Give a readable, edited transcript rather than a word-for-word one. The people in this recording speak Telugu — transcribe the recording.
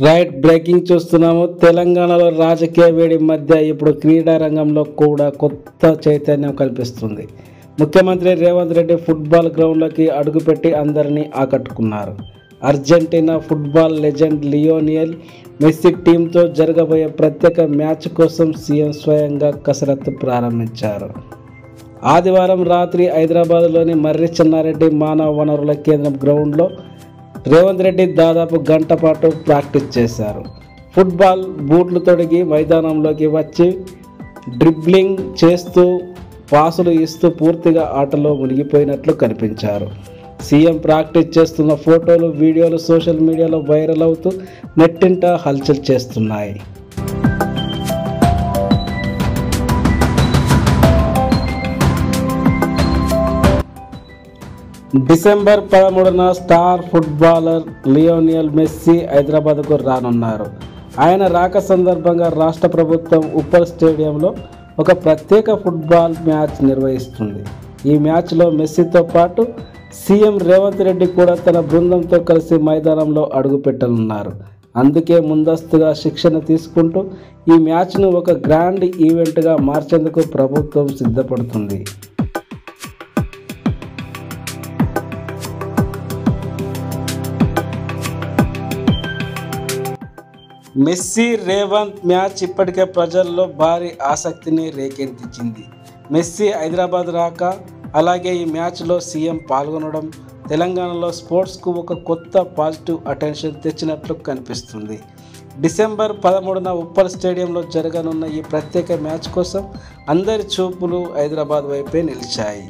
రైట్ బ్రేకింగ్ చూస్తున్నాము. తెలంగాణలో రాజకీయ వేడి మధ్య ఇప్పుడు క్రీడా రంగంలో కూడా కొత్త చైతన్యం కల్పిస్తుంది. ముఖ్యమంత్రి రేవంత్ రెడ్డి ఫుట్బాల్ గ్రౌండ్లోకి అడుగుపెట్టి అందరినీ ఆకట్టుకున్నారు. అర్జెంటీనా ఫుట్బాల్ లెజెండ్ లియోనియల్ మెస్సీ టీంతో జరగబోయే ప్రత్యేక మ్యాచ్ కోసం సీఎం స్వయంగా కసరత్తు ప్రారంభించారు. ఆదివారం రాత్రి హైదరాబాద్లోని మర్రి చెన్నారెడ్డి మానవ వనరుల కేంద్రం గ్రౌండ్లో రేవంత్ రెడ్డి దాదాపు గంట పాటు ప్రాక్టీస్ చేశారు. ఫుట్బాల్ బూట్లు తొడిగి మైదానంలోకి వచ్చి డ్రిబ్లింగ్ చేస్తూ పాసులు ఇస్తూ పూర్తిగా ఆటలో మునిగిపోయినట్లు కనిపించారు. సీఎం ప్రాక్టీస్ చేస్తున్న ఫోటోలు, వీడియోలు సోషల్ మీడియాలో వైరల్ అవుతూ నెట్టింట హల్చల్ చేస్తున్నాయి. డిసెంబర్ 13న స్టార్ ఫుట్బాలర్ లియోనియల్ మెస్సీ హైదరాబాద్కు రానున్నారు. ఆయన రాక సందర్భంగా రాష్ట్ర ప్రభుత్వం ఉప్పల్ స్టేడియంలో ఒక ప్రత్యేక ఫుట్బాల్ మ్యాచ్ నిర్వహిస్తుంది. ఈ మ్యాచ్లో మెస్సీతో పాటు సీఎం రేవంత్ రెడ్డి కూడా తన బృందంతో కలిసి మైదానంలో అడుగుపెట్టనున్నారు. అందుకే ముందస్తుగా శిక్షణ తీసుకుంటూ ఈ మ్యాచ్ను ఒక గ్రాండ్ ఈవెంట్గా మార్చేందుకు ప్రభుత్వం సిద్ధపడుతుంది. మెస్సీ రేవంత్ మ్యాచ్ ఇప్పటికే ప్రజల్లో భారీ ఆసక్తిని రేకెత్తించింది. మెస్సీ హైదరాబాద్ రాక, అలాగే ఈ మ్యాచ్లో సీఎం పాల్గొనడం తెలంగాణలో స్పోర్ట్స్కు ఒక కొత్త పాజిటివ్ అటెన్షన్ తెచ్చినట్లు కనిపిస్తుంది. డిసెంబర్ 13న ఉప్పల్ స్టేడియంలో జరగనున్న ఈ ప్రత్యేక మ్యాచ్ కోసం అందరి చూపులు హైదరాబాద్ వైపే నిలిచాయి.